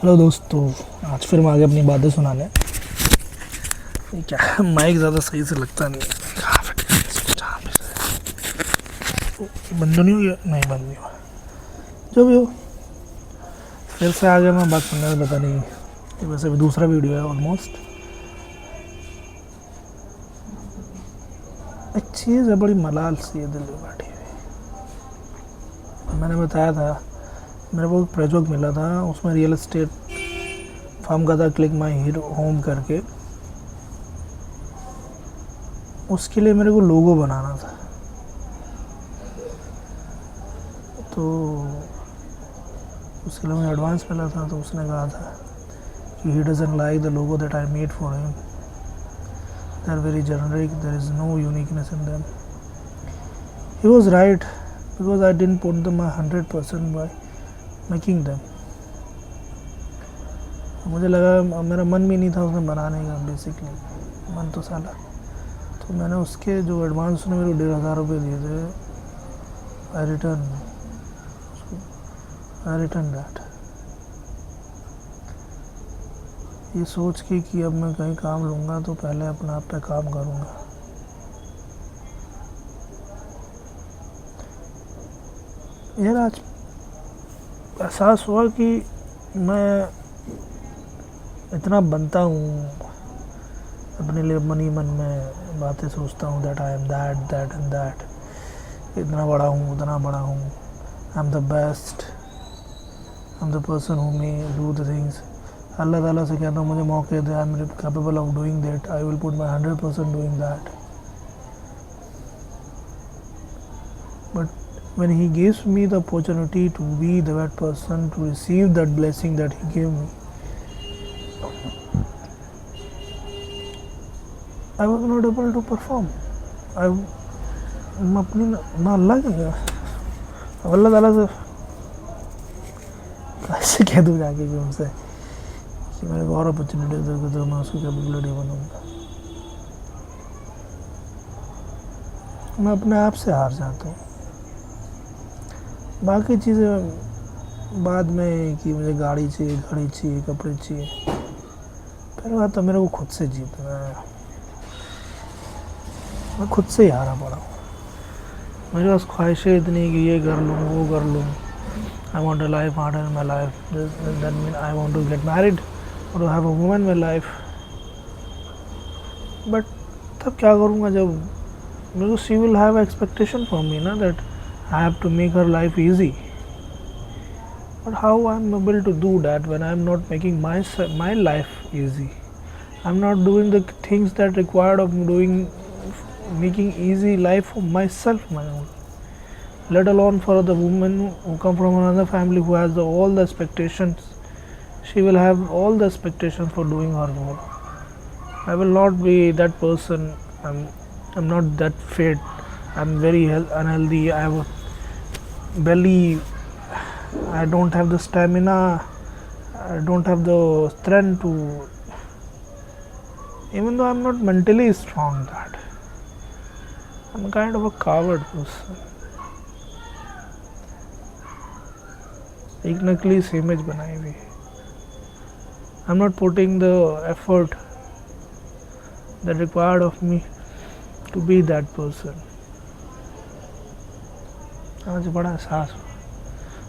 Hello दोस्तों, आज फिर मैं आगे अपनी बातें सुनाने। ये क्या माइक ज़्यादा सही से लगता नहीं है। कहाँ फिट करना है इसको, जहाँ पे बंद तो नहीं हो गया? नहीं, बंद नहीं हुआ। जो भी हो, फिर से आ गया मैं बात सुनने में। पता नहीं, ये वैसे भी दूसरा वीडियो है ऑलमोस्ट। एक चीज़ है, बड़ी मलाल सी है दिल में बैठी हुई। मैंने बताया था मेरे को एक प्रोजेक्ट मिला था, उसमें रियल एस्टेट फर्म का था, क्लिक माई हीरो होम करके। उसके लिए मेरे को लोगो बनाना था, तो उसके लिए मुझे एडवांस मिला था। तो उसने कहा था कि he doesn't like the logo that I made for him. They're very generic, there is no uniqueness in them. He was right, because I didn't put them 100% by making them. मुझे लगा, मेरा मन भी नहीं था उसमें बनाने का। बेसिकली मन तो साला, तो मैंने उसके जो एडवांस उसने मेरे को 1500 दिए थे, आई रिटर्न दैट, ये सोच के कि अब मैं कहीं काम लूँगा तो पहले अपने आप पे काम करूँगा। यार आज एहसास हुआ कि मैं इतना बनता हूँ अपने लिए, मन में बातें सोचता हूँ, that I am that that and that, इतना बड़ा हूँ, उतना बड़ा हूँ, I am the best, I am the person who may do the things. अल्लाह ताला से कहता हूँ मुझे मौके दे, I am capable of doing that, I will put my 100% doing that. But when he gives me the opportunity to be that person, to receive that blessing that he gave me, I was not able to perform. मैं अपनी ना अल्लाह ताला से कैसे कह दूँ जाके कि उनसे कि मेरे को और अपॉर्चुनिटी दे तो मैं उसकी कैपेबिलिटी बनूँगा। मैं अपने आप से हार जाता हूँ। बाकी चीज़ें बाद में, कि मुझे गाड़ी चाहिए, घड़ी चाहिए, कपड़े चाहिए, पहले बात तो मेरे को खुद से जीतना है। मैं खुद से ही हारा पड़ा हूँ। मेरे पास ख्वाहिशें इतनी कि ये कर लूँ, वो कर लूँ। I want a life harder in my life, that mean I want to get married और to have a woman in my life. But तब क्या करूँगा जब मेरे को she will have expectation from me ना, that I have to make her life easy. But how I am able to do that when I am not making my life easy? I am not doing the things that required of doing, making easy life for myself, my own. Let alone for the woman who come from another family who has all the expectations. She will have all the expectations for doing her work. I will not be that person. I'm not that fit. I'm very unhealthy. I have belly, I don't have the stamina, I don't have the strength to, even though I'm not mentally strong, that I'm kind of a coward person. एक नकली सी image बनाई हुई। I'm not putting the effort that required of me to be that person. आज बड़ा एहसास हुआ।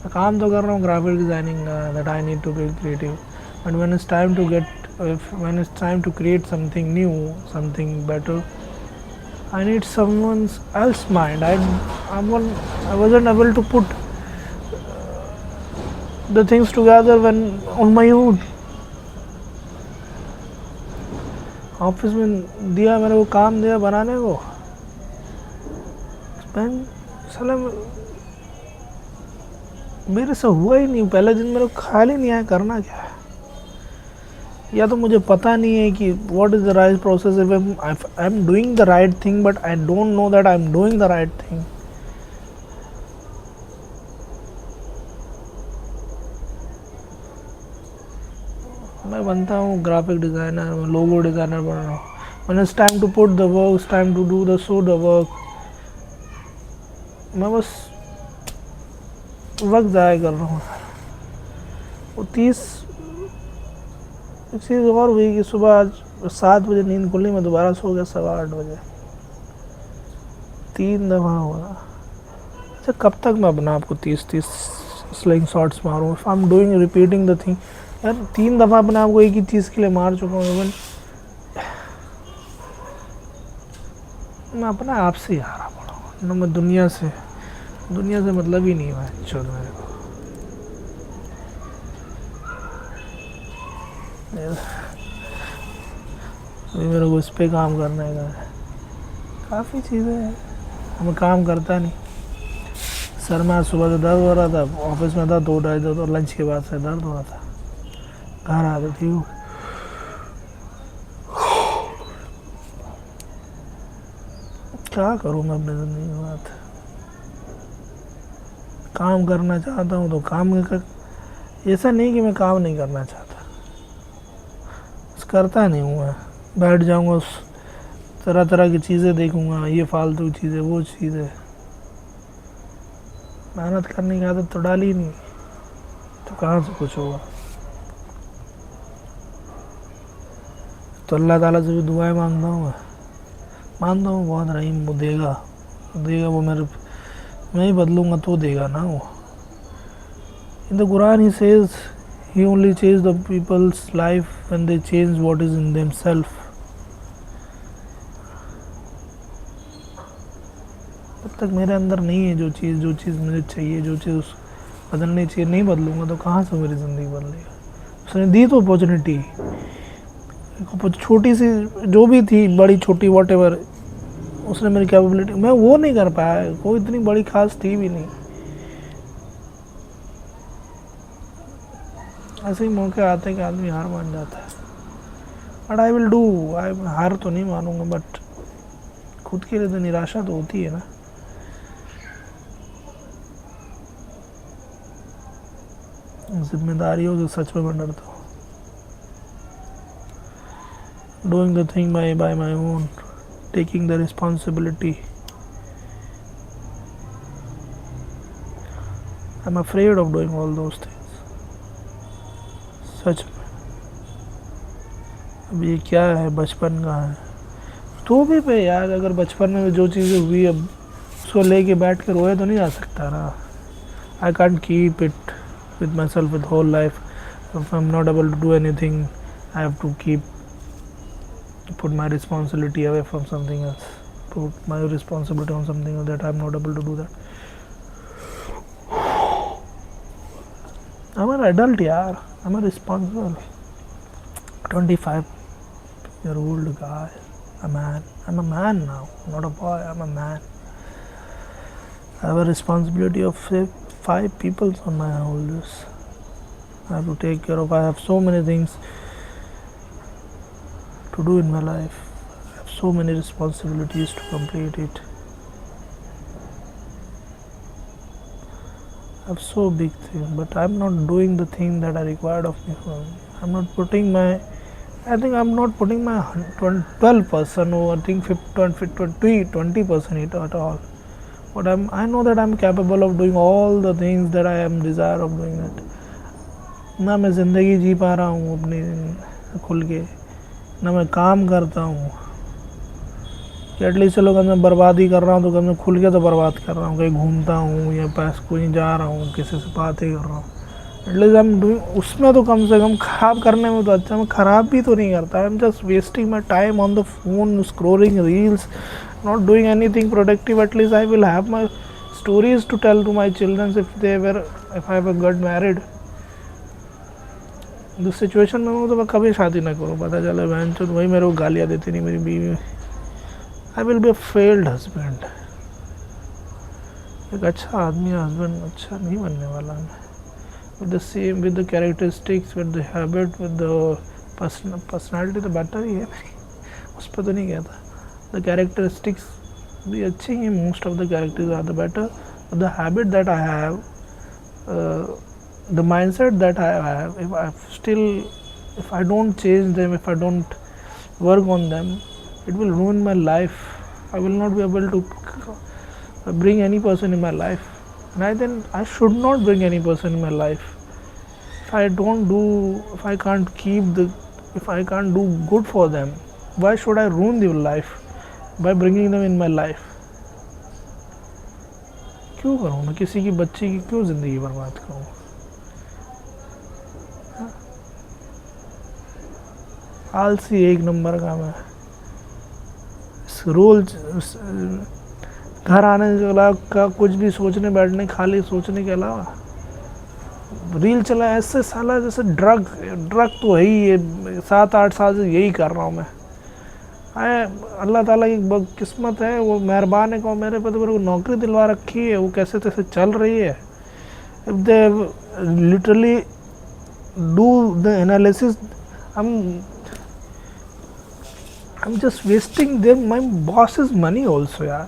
मैं काम तो कर रहा हूँ ग्राफिक डिज़ाइनिंग का, that I need to be creative, but when it's time to when it's time to create something new, something better, I need someone else's mind. I wasn't able to put the things together when on my own. Office में दिया, मेरे को काम दिया बनाने को, साला मेरे से हुआ ही नहीं। पहले दिन मेरे को ख्याल ही नहीं आया करना क्या है, या तो मुझे पता नहीं है कि what is the right process, if I am doing the right thing but I don't know that I am doing the right thing. मैं बनता हूँ ग्राफिक डिज़ाइनर, लोगो डिज़ाइनर बन रहा हूँ। When it's time to put the work, it's time to do the show the work, मैं बस वक्त ज़ाया कर रहा हूँ। वो 30 एक चीज़ और हुई कि सुबह आज 7 बजे नींद खुली, मैं दोबारा सो गया 8:15 बजे, 3 दफ़ा हुआ। अच्छा कब तक मैं अपना आपको 30 स्लिंग शॉट्स मारूँ? If I am doing repeating the thing, यार 3 दफ़ा अपने आपको एक ही चीज़ के लिए मार चुका हूँ। इवन मैं अपने आप से ही हारा पड़ा हूँ ना, मैं दुनिया से मतलब ही नहीं है चल मेरे को। अभी मेरे को इस पर काम करने का है, काफ़ी चीज़ें हैं, मैं काम करता नहीं। सर में आज सुबह से दर्द हो रहा था, ऑफिस में था 2-2:30 और लंच के बाद से दर्द हो रहा था, घर आते थी वो। क्या करूँ मैं अपनी ज़िंदगी में? बात काम करना चाहता हूँ तो काम कर, ऐसा नहीं कि मैं काम नहीं करना चाहता, करता नहीं हूँ। मैं बैठ जाऊँगा, तरह तरह की चीज़ें देखूँगा, ये फालतू चीज़ें वो चीज़ें, मेहनत करने की आदत तो डाली नहीं, तो कहाँ से कुछ होगा। तो अल्लाह ताला से भी दुआएं मांगता हूँ, मानता हूँ बहुत रहीम, वो देगा वो मैं ही बदलूँगा तो देगा ना वो। In the Quran he says he only changes the people's life when they change what is in themselves. जब तक मेरे अंदर नहीं है जो चीज़ मुझे चाहिए, जो चीज़ बदलनी चाहिए, नहीं बदलूँगा तो कहाँ से मेरी ज़िंदगी बदलेगी। उसने दी तो अपॉर्चुनिटी, छोटी सी जो भी थी, बड़ी छोटी वॉट एवर, उसने मेरी कैपेबिलिटी, मैं वो नहीं कर पाया, कोई इतनी बड़ी खास थी भी नहीं। ऐसे ही मौके आते हैं कि आदमी हार मान जाता है, बट आई विल डू, हार तो नहीं मानूंगा, बट खुद के लिए तो निराशा तो होती है ना। जिम्मेदारियों से सच में मैं डरता हूँ। Doing the thing by my own, taking the responsibility, I am afraid of doing all those things. सच में अब ये क्या है, बचपन का है तो भी पे यार, अगर बचपन में जो चीज़ें हुई अब उसको लेके बैठ के रोया तो नहीं जा सकता ना। I can't keep it with myself with whole life. If I am not able to do anything, I have to keep put my responsibility away from something else, put my responsibility on something else, that I am not able to do that. I'm an adult yaar, I'm a responsible 25-year-old guy, a man. I'm a man now, not a boy, I'm a man. I have a responsibility of say 5 people on my shoulders. I have to take care of, I have so many things to do in my life. I have so many responsibilities to complete it. I have so big thing, but I'm not doing the thing that are required of me. I'm not putting my, I think I'm not putting my 12% or I think 20% it at all. But I know that I'm capable of doing all the things that I am desire of doing it. ना मैं ज़िंदगी जी पा रहा हूँ अपनी खुल के, ना मैं काम करता हूँ कि एटलीस्ट चलो कम से बर्बादी कर रहा हूँ तो कम से खुल के तो बर्बाद कर रहा हूँ, कहीं घूमता हूँ या पास कहीं जा रहा हूँ, किसी से बातें कर रहा हूँ, एटलीस्ट आई एम डूइंग, उसमें तो कम से कम। ख़राब करने में तो अच्छा, मैं ख़राब भी तो नहीं करता, I am just wasting my time on the phone, scrolling reels, not doing anything productive. At least I will have my stories to tell to my children if I have got married. जिस situation में हूँ तो मैं कभी शादी ना करूँ, पता चले बहन चो वही मेरे को गालियाँ देती नहीं मेरी बीवी। I will be a failed husband, एक अच्छा आदमी हस्बैंड अच्छा नहीं बनने वाला मैं। With the same, with the characteristics, with the habit, with the personality तो बेटर ही है, उस पर तो नहीं कहता। द कैरेक्टरिस्टिक्स भी अच्छे ही हैं, most of the characters are the better, the habit that I have, the mindset that I have, if I don't change them, if I don't work on them, it will ruin my life. I will not be able to bring any person in my life, and I should not bring any person in my life. If I can't keep the if I can't do good for them, why should I ruin their life by bringing them in my life? क्यों करूँ मैं किसी की बच्ची की क्यों ज़िंदगी बर्बाद करूँ? आलसी एक नंबर का मैं रोल घर आने के अलावा का कुछ भी सोचने बैठने खाली सोचने के अलावा रील चला ऐसे साला जैसे ड्रग तो है ही ये 7-8 साल से यही कर रहा हूँ मैं। अल्लाह ताला की किस्मत है, वो मेहरबान है को मेरे पे तो मेरे को नौकरी दिलवा रखी है, वो कैसे तैसे चल रही है। If they literally do the analysis, I'm just wasting them my boss's money also यार।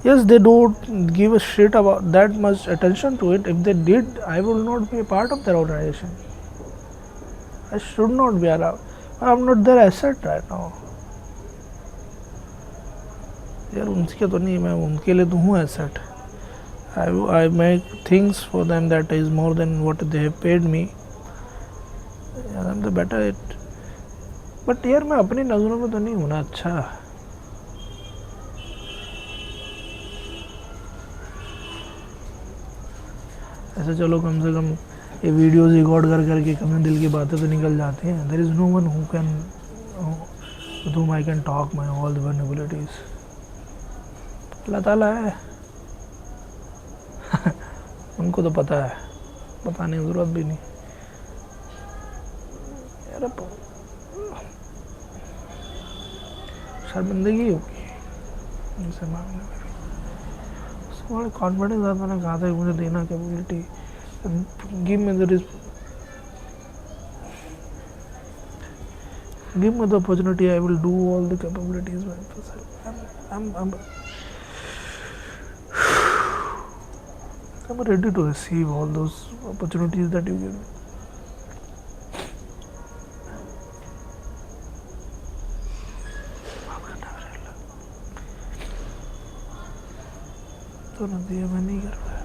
yes, they don't give a shit about that much attention to it. If they did, I will not be a part of their organization. I should not be around. I'm not their asset right now. यार उनके तो नहीं, मैं उनके लिए तो हूँ asset. I make things for them that is more than what they have paid me. I'm the better at. But यार मैं अपनी नज़रों में तो नहीं हूँ ना अच्छा। ऐसे चलो कम से कम ये वीडियोस रिकॉर्ड करके कम दिल की बातें तो निकल जाती हैं। There is no one who can with whom I can talk my all the vulnerabilities. Allah ताला है उनको तो पता है, बताने की ज़रूरत भी नहीं यार। शर्मिंदगी होगी उनसे मांगने में। थोड़ा कॉन्फिडेंस आता, मैंने कहा था मुझे देना capability, give me the opportunity, I will do all the capabilities by myself. I'm ready to receive all those opportunities that you give me. तो नदिया मैं नहीं कर पाया।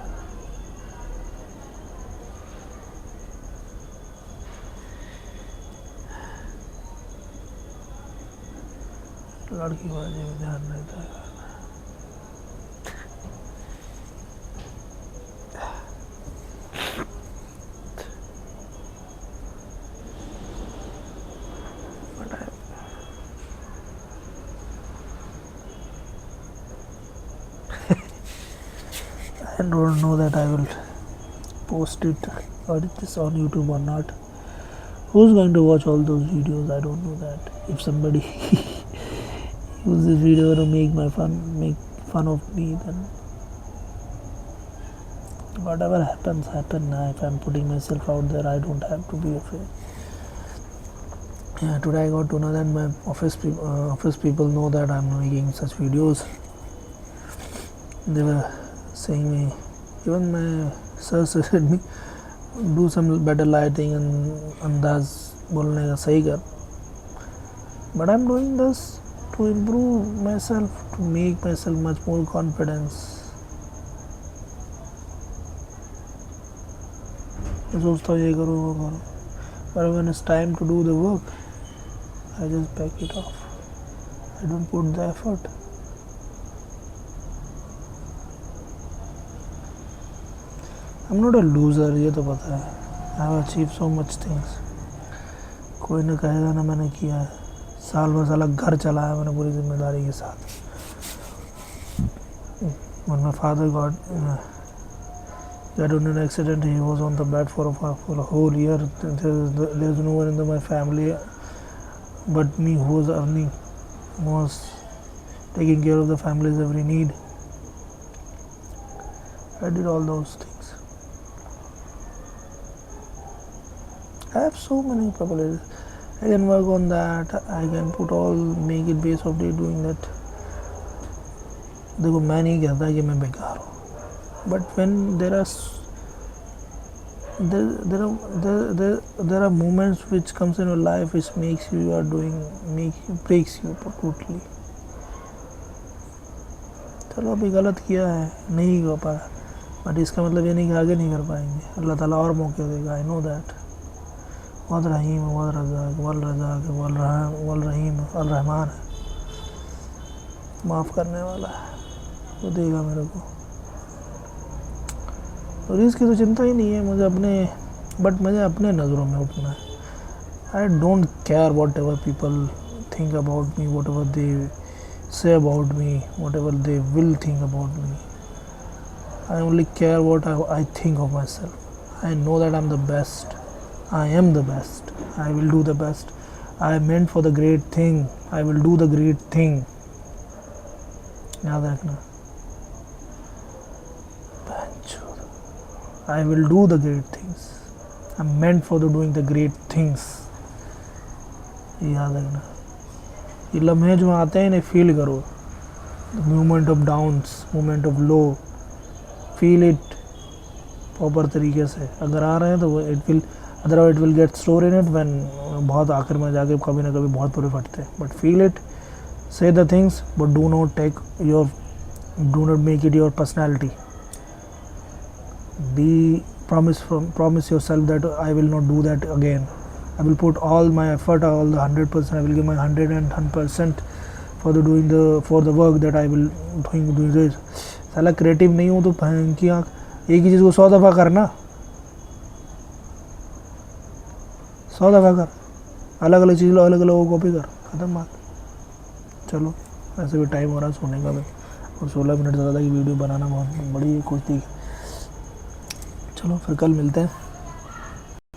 लड़की बाजी में ध्यान रहता है। I don't know that I will post it or this on YouTube or not. Who's going to watch all those videos? I don't know that. If somebody use this video to make fun of me, then whatever happens. If I'm putting myself out there, I don't have to be afraid. Yeah, today I got to know that my office people know that I'm making such videos. They were saying me, even my sir said me, do some better lighting and अंदाज बोलने का सही कर. But I'm doing this to improve myself, to make myself much more confidence. मैं सोचता हूँ ये करूँ वो करूँ, but when it's time to do the work, I just back it off. I don't put the effort. I'm not a loser, ये तो पता है. I have achieved so much things. कोई न कहेगा ना मैंने किया है. साल भर साला घर चलाया मैंने पूरी जिम्मेदारी के साथ. When my father got in an accident, he was on the bed for a whole year. There's no one in my family but me who was earning, was taking care of the family's every need. I did all those things. I have so many capabilities. I can work on that. I can make it base of day doing that. देखो मैं नहीं कहता कि मैं बेकार हूँ, but when there are moments which comes in your life which breaks you totally. चलो अभी गलत किया है, नहीं हो पाया, बट इसका मतलब ये नहीं कि आगे नहीं कर पाएंगे. अल्लाह ताला और मौके देगा. I know that. वल रहीम वल रज़ाक वल रज़ाक वल रहीम अल रहमान है, माफ़ करने वाला है, वो देगा मेरे को। और इसकी तो चिंता ही नहीं है मुझे अपने, बट मुझे अपने नज़रों में उठना है। I don't care what ever people think about me, what ever they say about me, whatever they will think about me. I only care what I think of myself. I know that I'm the best. I am the best. I will do the best. I am meant for the great thing. I will do the great thing. याद रखना। I will do the great things. I'm meant for the doing the great things. याद रखना। ये लम्हे जो आते हैं इन्हें फील करो, moment of downs, moment of low, feel it proper तरीके से। अगर आ रहे हैं तो it will, otherwise it will get store in it when बहुत आखिर में जाके कभी ना कभी बहुत बुरे फटते हैं। But feel it, say the things, but do not make it your personality. Be promise yourself that I will not do that again. I will put all my effort, all the 100%. I will give my 110% for the work that I will doing this. साला creative नहीं हूँ तो भैं की आँख, एक ही चीज़ को 100 दफ़ा करना, 100 दफ़ा कर, अलग अलग चीज़ लो, अलग अलग लोगों को कॉपी कर, ख़त्म बात। चलो ऐसे भी टाइम हो रहा है सोने का भी, और 16 मिनट ज़्यादा की वीडियो बनाना बहुत बड़ी कुछ थी। चलो फिर कल मिलते हैं।